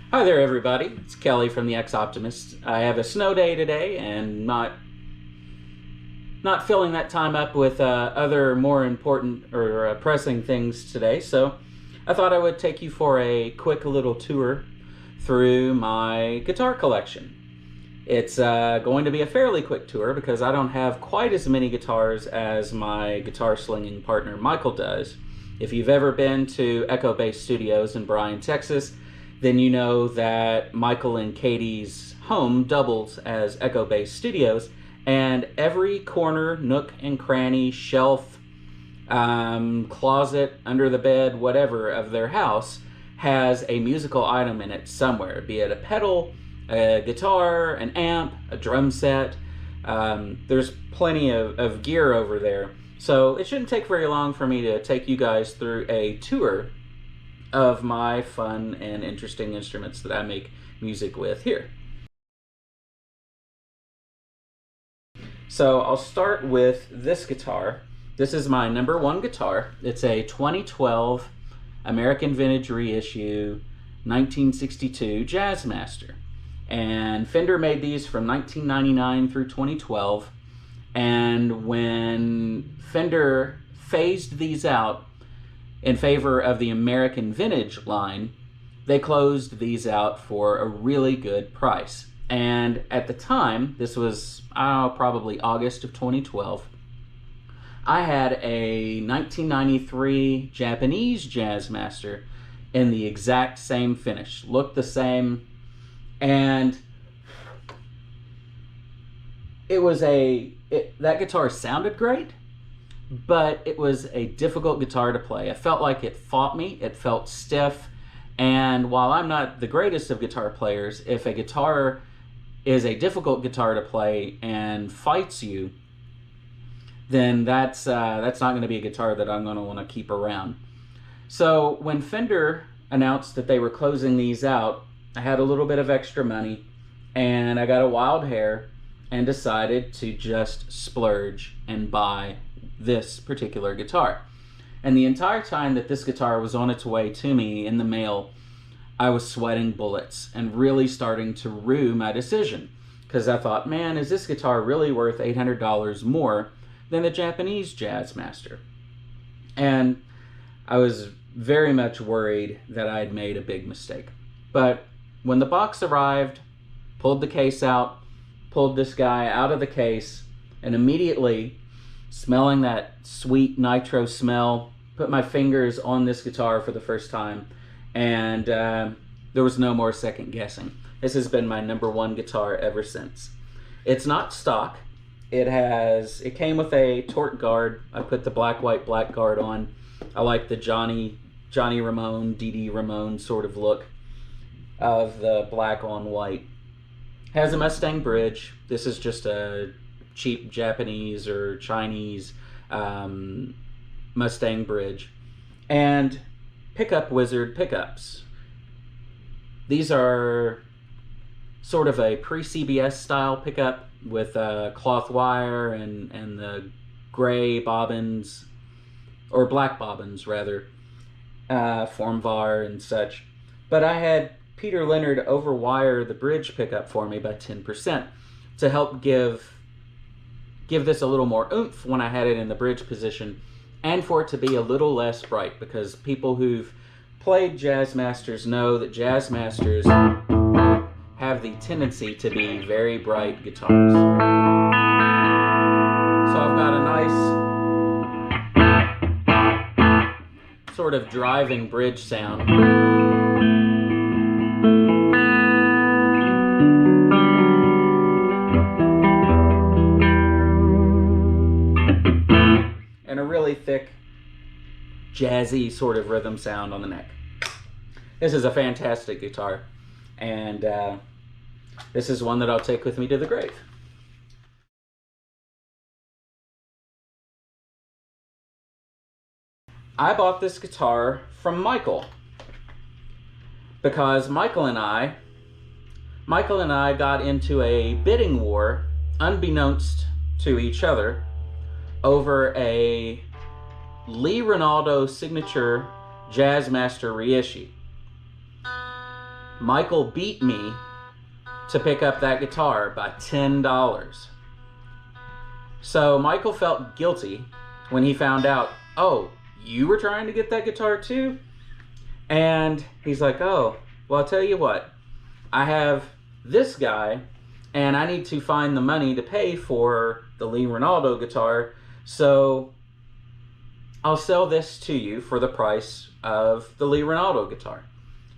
Hi there, everybody. It's Kelly from the Ex-Optimists. I have a snow day today and not filling that time up with other more important or pressing things today, so I thought I would take you for a quick little tour through my guitar collection. It's going to be a fairly quick tour because I don't have quite as many guitars as my guitar slinging partner Michael does. If you've ever been to Echo Bass Studios in Bryan, Texas, then you know that Michael and Katie's home doubles as Echo Bass Studios, and every corner, nook and cranny, shelf, closet, under the bed, whatever of their house has a musical item in it somewhere, be it a pedal, a guitar, an amp, a drum set. There's plenty of gear over there. So it shouldn't take very long for me to take you guys through a tour of my fun and interesting instruments that I make music with here. So I'll start with this guitar. This is my #1 guitar. It's a 2012 American Vintage Reissue 1962 Jazzmaster. And Fender made these from 1999 through 2012. And when Fender phased these out in favor of the American Vintage line, they closed these out for a really good price. And at the time, this was probably August of 2012, I had a 1993 Japanese Jazzmaster in the exact same finish. Looked the same, and that guitar sounded great, but it was a difficult guitar to play. I felt like it fought me, it felt stiff, and while I'm not the greatest of guitar players, if a guitar is a difficult guitar to play and fights you, then that's not going to be a guitar that I'm going to want to keep around. So when Fender announced that they were closing these out, I had a little bit of extra money, and I got a wild hair and decided to just splurge and buy this particular guitar. And the entire time that this guitar was on its way to me in the mail, I was sweating bullets and really starting to rue my decision, because I thought, man, is this guitar really worth $800 more than the Japanese Jazzmaster? And I was very much worried that I'd made a big mistake. But when the box arrived, pulled the case out, pulled this guy out of the case, and immediately, smelling that sweet nitro smell, put my fingers on this guitar for the first time, and there was no more second guessing. This has been my #1 guitar ever since. It's not stock. It came with a torque guard. I put the black, white, black guard on. I like the Johnny Ramone, Dee Ramone sort of look of the black on white. Has a Mustang bridge. This is just a cheap Japanese or Chinese Mustang bridge. And Pickup Wizard pickups. These are sort of a pre-CBS style pickup with cloth wire and the gray bobbins, or black bobbins rather, form var and such. But I had Peter Leonard overwire the bridge pickup for me by 10% to help give this a little more oomph when I had it in the bridge position, and for it to be a little less bright, because people who've played Jazzmasters know that Jazzmasters have the tendency to be very bright guitars. So I've got a nice sort of driving bridge sound. And a really thick, jazzy sort of rhythm sound on the neck. This is a fantastic guitar, and this is one that I'll take with me to the grave. I bought this guitar from Michael because Michael and I got into a bidding war, unbeknownst to each other, over a Lee Ronaldo signature Jazzmaster reissue. Michael beat me to pick up that guitar by $10. So Michael felt guilty when he found out, oh, you were trying to get that guitar too? And he's like, oh, well, I'll tell you what. I have this guy, and I need to find the money to pay for the Lee Ronaldo guitar, so I'll sell this to you for the price of the Lee Ronaldo guitar.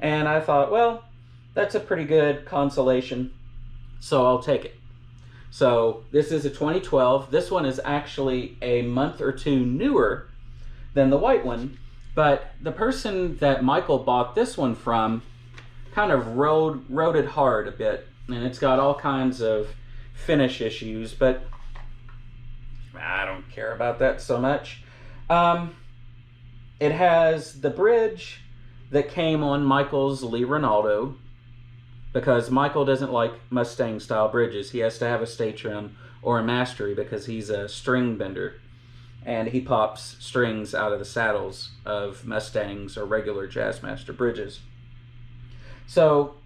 And I thought, well, that's a pretty good consolation, so I'll take it. So this is a 2012. This one is actually a month or two newer than the white one, but the person that Michael bought this one from kind of rode it hard a bit, and it's got all kinds of finish issues, but I don't care about that so much. It has the bridge that came on Michael's Lee Ronaldo, because Michael doesn't like Mustang style bridges. He has to have a stay trim or a mastery because he's a string bender, and he pops strings out of the saddles of Mustangs or regular Jazzmaster bridges. So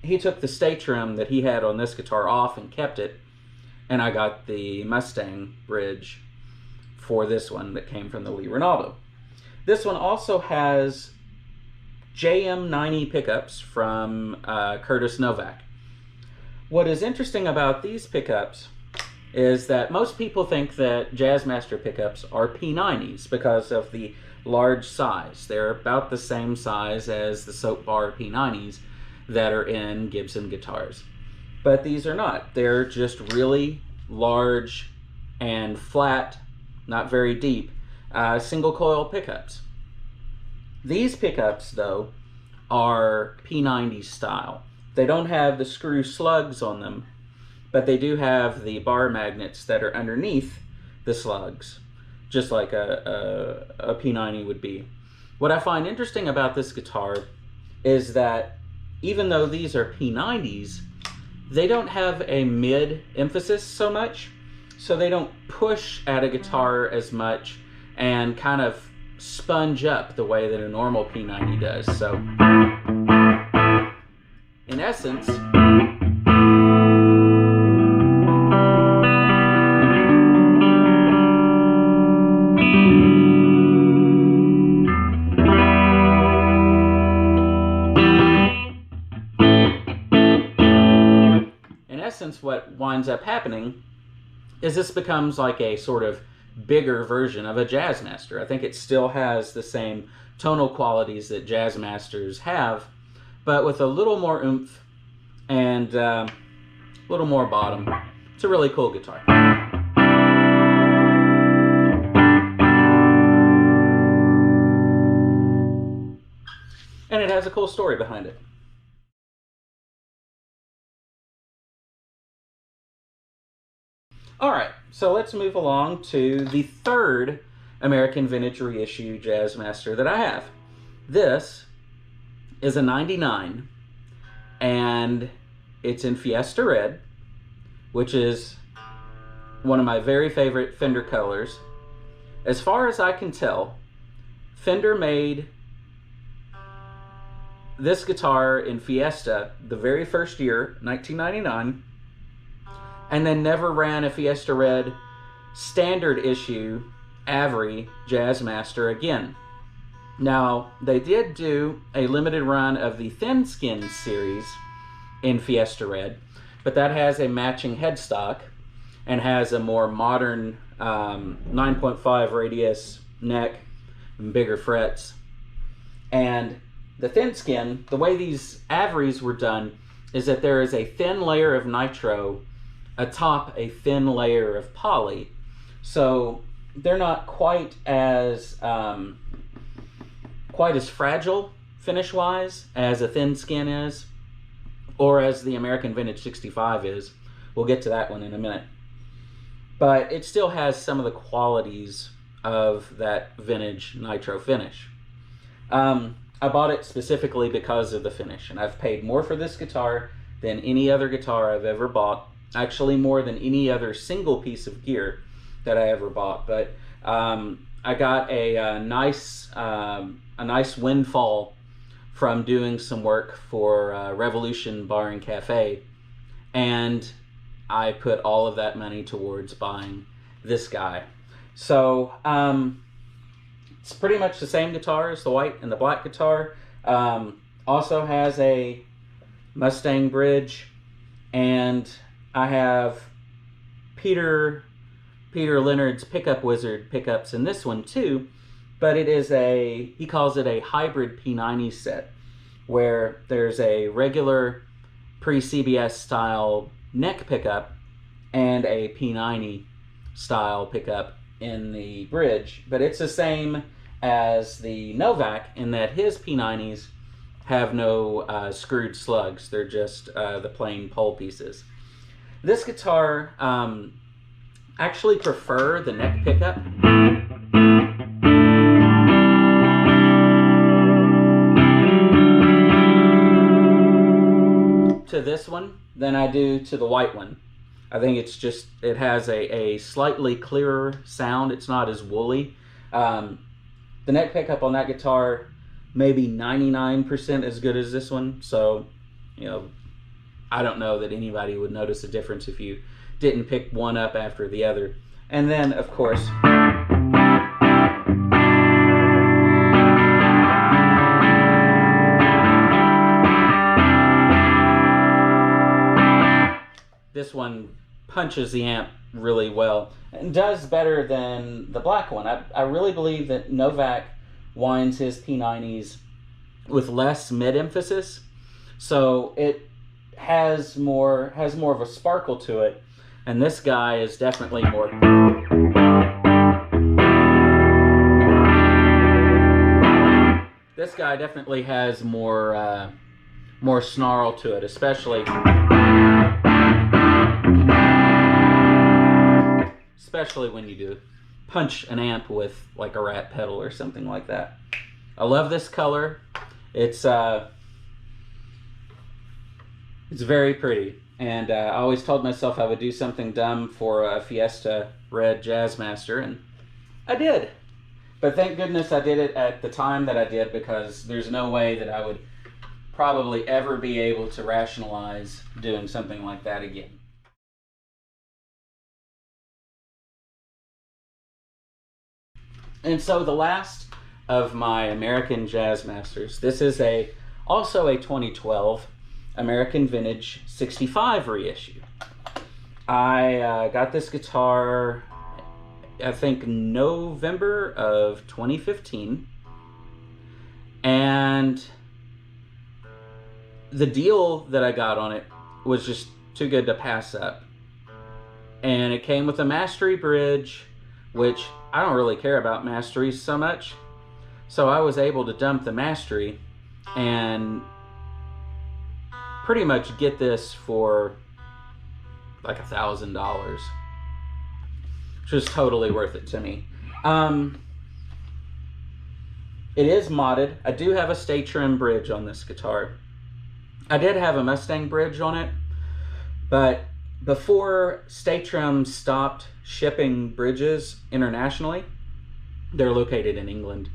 he took the stay trim that he had on this guitar off and kept it, and I got the Mustang bridge for this one that came from the Lee Ronaldo. This one also has JM90 pickups from Curtis Novak. What is interesting about these pickups is that most people think that Jazzmaster pickups are P90s because of the large size. They're about the same size as the Soap Bar P90s that are in Gibson guitars. But these are not. They're just really large and flat, not very deep, single coil pickups. These pickups, though, are P90 style. They don't have the screw slugs on them, but they do have the bar magnets that are underneath the slugs, just like a P90 would be. What I find interesting about this guitar is that even though these are P90s, they don't have a mid emphasis so much, so they don't push at a guitar as much and kind of sponge up the way that a normal P90 does. So in essence, what winds up happening is this becomes like a sort of bigger version of a Jazzmaster. I think it still has the same tonal qualities that Jazzmasters have, but with a little more oomph and a little more bottom. It's a really cool guitar. And it has a cool story behind it. All right, so let's move along to the third American Vintage reissue Jazzmaster that I have. This is a 99, and it's in Fiesta Red, which is one of my very favorite Fender colors. As far as I can tell, Fender made this guitar in Fiesta the very first year, 1999, and then never ran a Fiesta Red standard issue Avery Jazzmaster again. Now, they did do a limited run of the Thin Skin series in Fiesta Red, but that has a matching headstock and has a more modern 9.5 radius neck and bigger frets. And the Thin Skin, the way these Averys were done is that there is a thin layer of nitro atop a thin layer of poly, so they're not quite as fragile finish-wise as a Thin Skin is, or as the American Vintage 65 is. We'll get to that one in a minute. But it still has some of the qualities of that vintage nitro finish. I bought it specifically because of the finish, and I've paid more for this guitar than any other guitar I've ever bought. Actually, more than any other single piece of gear that I ever bought. But I got a nice windfall from doing some work for Revolution Bar and Cafe, and I put all of that money towards buying this guy. So it's pretty much the same guitar as the white and the black guitar. Also has a Mustang bridge, and I have Peter Leonard's Pickup Wizard pickups in this one too, but it is he calls it a hybrid P90 set, where there's a regular pre-CBS style neck pickup and a P90 style pickup in the bridge, but it's the same as the Novak in that his P90s have no screwed slugs. They're just the plain pole pieces. This guitar, actually prefer the neck pickup to this one than I do to the white one. I think it's just, it has a slightly clearer sound. It's not as woolly. The neck pickup on that guitar maybe 99% as good as this one, so I don't know that anybody would notice a difference if you didn't pick one up after the other. And then, of course, this one punches the amp really well and does better than the black one. I really believe that Novak winds his P90s with less mid emphasis, so it has more of a sparkle to it, and this guy is definitely more. This guy definitely has more snarl to it, especially when you do punch an amp with like a rat pedal or something like that. I love this color. It's very pretty, and I always told myself I would do something dumb for a Fiesta Red Jazzmaster, and I did. But thank goodness I did it at the time that I did, because there's no way that I would probably ever be able to rationalize doing something like that again. And so the last of my American Jazzmasters, this is also a 2012 American Vintage 65 reissue. I got this guitar, I think, November of 2015, and the deal that I got on it was just too good to pass up. And it came with a mastery bridge, which I don't really care about masteries so much, so I was able to dump the mastery and pretty much get this for like $1,000, which was totally worth it to me. It is modded. I do have a stay trim bridge on this guitar. I did have a Mustang bridge on it, but before Stay Trim stopped shipping bridges internationally, they're located in England,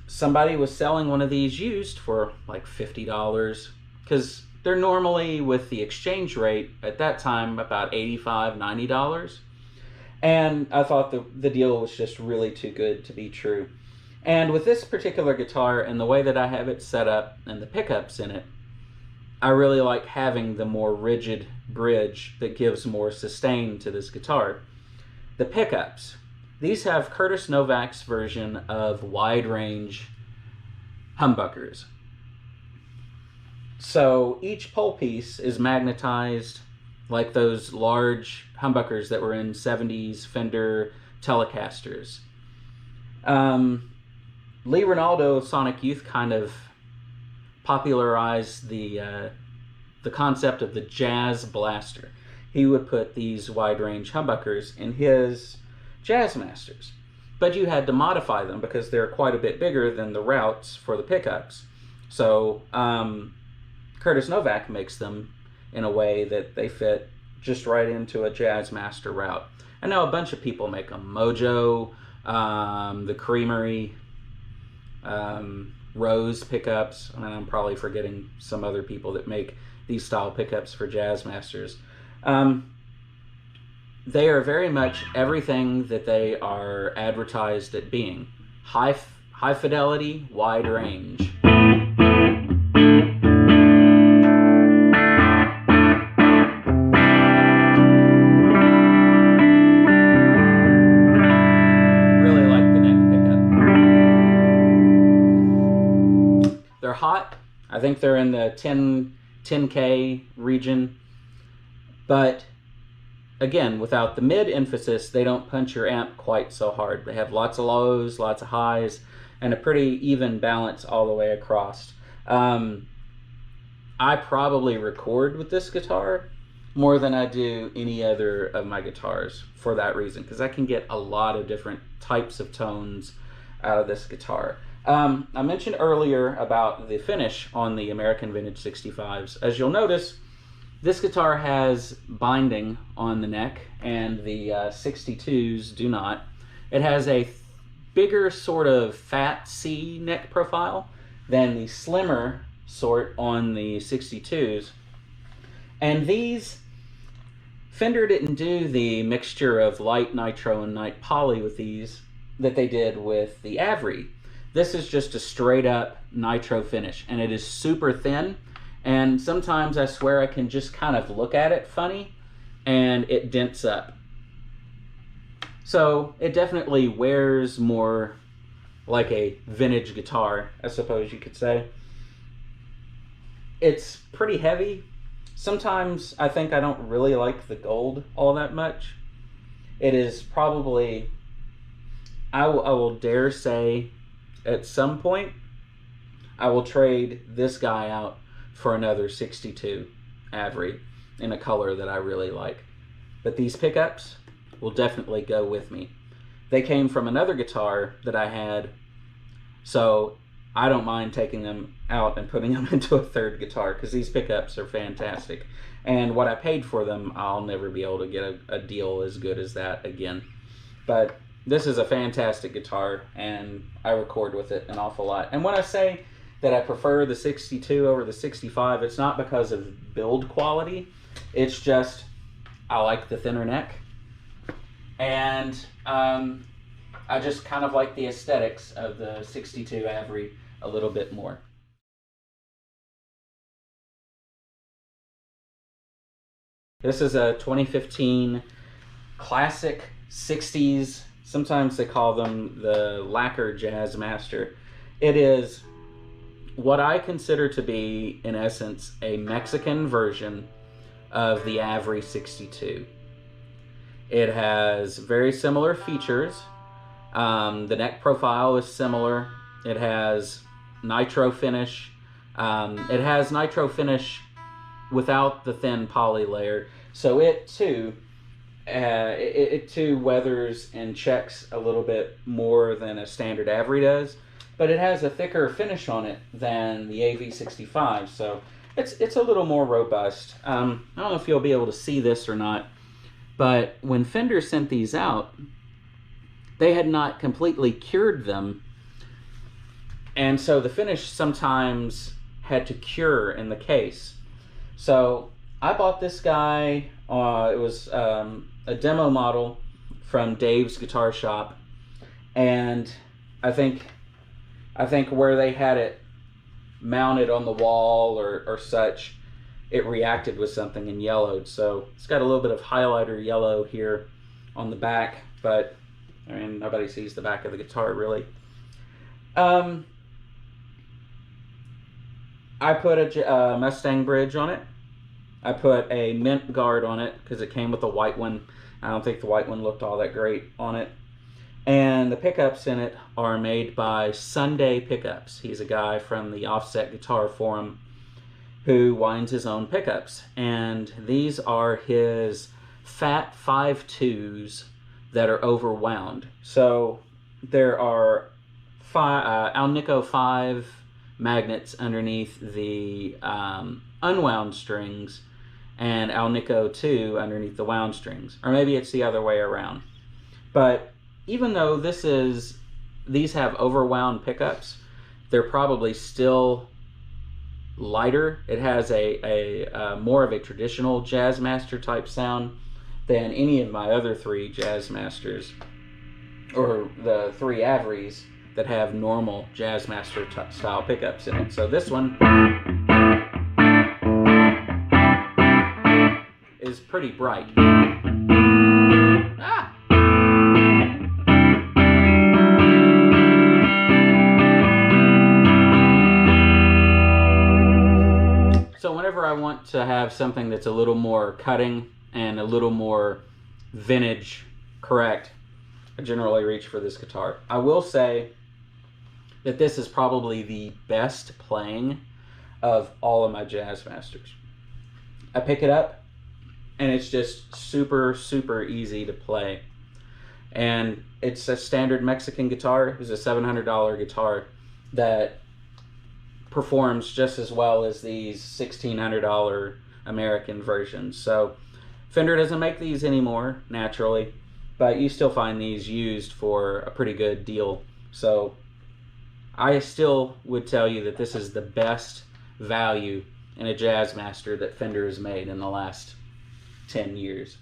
somebody was selling one of these used for like $50, because they're normally, with the exchange rate at that time, about $85, $90. And I thought the deal was just really too good to be true. And with this particular guitar and the way that I have it set up and the pickups in it, I really like having the more rigid bridge that gives more sustain to this guitar. The pickups, these have Curtis Novak's version of wide range humbuckers. So each pole piece is magnetized like those large humbuckers that were in 70s Fender Telecasters. Lee Ronaldo of Sonic Youth kind of popularized the concept of the Jazz Blaster. He would put these wide-range humbuckers in his Jazzmasters, but you had to modify them because they're quite a bit bigger than the routes for the pickups. So Curtis Novak makes them in a way that they fit just right into a Jazzmaster route. I know a bunch of people make them. Mojo, the Creamery, Rose pickups, and I'm probably forgetting some other people that make these style pickups for Jazzmasters. They are very much everything that they are advertised at being. High fidelity, wide range. Really like the neck pickup. They're hot. I think they're in the 10K region, but again, without the mid emphasis, they don't punch your amp quite so hard. They have lots of lows, lots of highs, and a pretty even balance all the way across. I probably record with this guitar more than I do any other of my guitars for that reason, because I can get a lot of different types of tones out of this guitar. I mentioned earlier about the finish on the American Vintage 65s. As you'll notice, this guitar has binding on the neck, and the 62s do not. It has a bigger sort of fat C neck profile than the slimmer sort on the 62s. And these, Fender didn't do the mixture of light nitro and light poly with these that they did with the Avery. This is just a straight up nitro finish, and it is super thin. And sometimes I swear I can just kind of look at it funny and it dents up. So it definitely wears more like a vintage guitar, I suppose you could say. It's pretty heavy. Sometimes I think I don't really like the gold all that much. It is probably, I will dare say, at some point, I will trade this guy out for another 62 Avery in a color that I really like. But these pickups will definitely go with me. They came from another guitar that I had, so I don't mind taking them out and putting them into a third guitar, because these pickups are fantastic. And what I paid for them, I'll never be able to get a deal as good as that again. But this is a fantastic guitar, and I record with it an awful lot. And when I say that I prefer the 62 over the 65, it's not because of build quality. It's just I like the thinner neck, and I just kind of like the aesthetics of the 62 Avery a little bit more. This is a 2015 classic 60s. Sometimes they call them the lacquer Jazzmaster. It is what I consider to be, in essence, a Mexican version of the Avery 62. It has very similar features. The neck profile is similar. It has nitro finish. It has nitro finish without the thin poly layer, so it too weathers and checks a little bit more than a standard Avery does. But it has a thicker finish on it than the AV65, so it's a little more robust. I don't know if you'll be able to see this or not, but when Fender sent these out, they had not completely cured them, and so the finish sometimes had to cure in the case. So I bought this guy, it was a demo model from Dave's Guitar Shop, and I think where they had it mounted on the wall or such, it reacted with something and yellowed. So it's got a little bit of highlighter yellow here on the back, but I mean, nobody sees the back of the guitar really. I put a Mustang bridge on it. I put a mint guard on it because it came with a white one. I don't think the white one looked all that great on it. And the pickups in it are made by Sunday Pickups. He's a guy from the Offset Guitar Forum who winds his own pickups. And these are his fat 5.2s that are overwound. So there are Alnico 5 magnets underneath the unwound strings and Alnico 2 underneath the wound strings. Or maybe it's the other way around. But even though these have overwound pickups, they're probably still lighter. It has a more of a traditional Jazzmaster type sound than any of my other 3 Jazzmasters, or the 3 Averys that have normal Jazzmaster style pickups in it. So this one is pretty bright. Ah! So whenever I want to have something that's a little more cutting and a little more vintage correct, I generally reach for this guitar. I will say that this is probably the best playing of all of my Jazzmasters. I pick it up and it's just super, super easy to play. And it's a standard Mexican guitar. It's a $700 guitar that performs just as well as these $1,600 American versions. So Fender doesn't make these anymore, naturally, but you still find these used for a pretty good deal. So I still would tell you that this is the best value in a Jazzmaster that Fender has made in the last 10 years.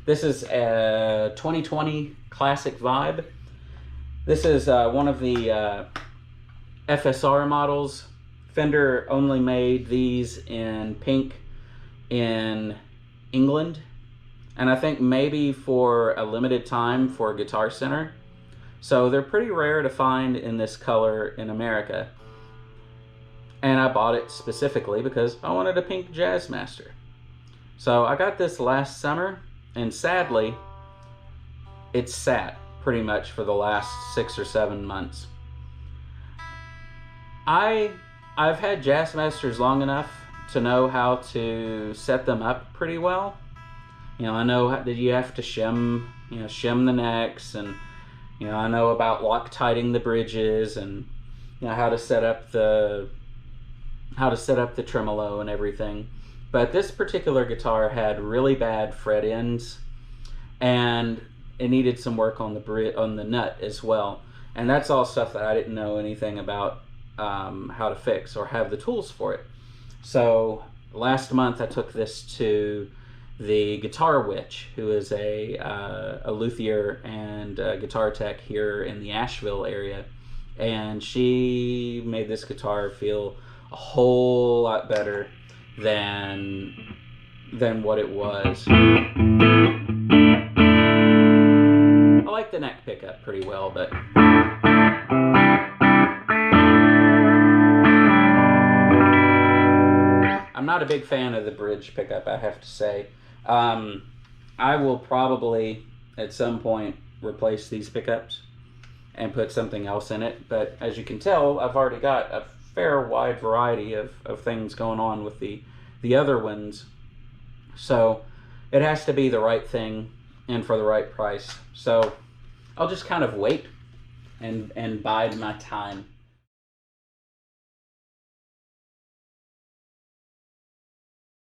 This is a 2020 Classic Vibe. This is one of the FSR models. Fender only made these in pink in England, and I think maybe for a limited time for Guitar Center. So they're pretty rare to find in this color in America. And I bought it specifically because I wanted a pink Jazzmaster. So I got this last summer, and sadly, it's sat pretty much for the last 6 or 7 months. I've had Jazzmasters long enough to know how to set them up pretty well. You know, I know that you have to shim the necks, and I know about Loctiting the bridges, and how to set up the tremolo and everything. But this particular guitar had really bad fret ends, and it needed some work on the nut as well. And that's all stuff that I didn't know anything about how to fix or have the tools for it. So last month I took this to the Guitar Witch, who is a luthier and a guitar tech here in the Asheville area, and she made this guitar feel a whole lot better than what it was. I like the neck pickup pretty well, but I'm not a big fan of the bridge pickup, I have to say. I will probably at some point replace these pickups and put something else in it, but as you can tell, I've already got a fair wide variety of things going on with the other ones. So it has to be the right thing and for the right price. So I'll just kind of wait and bide my time.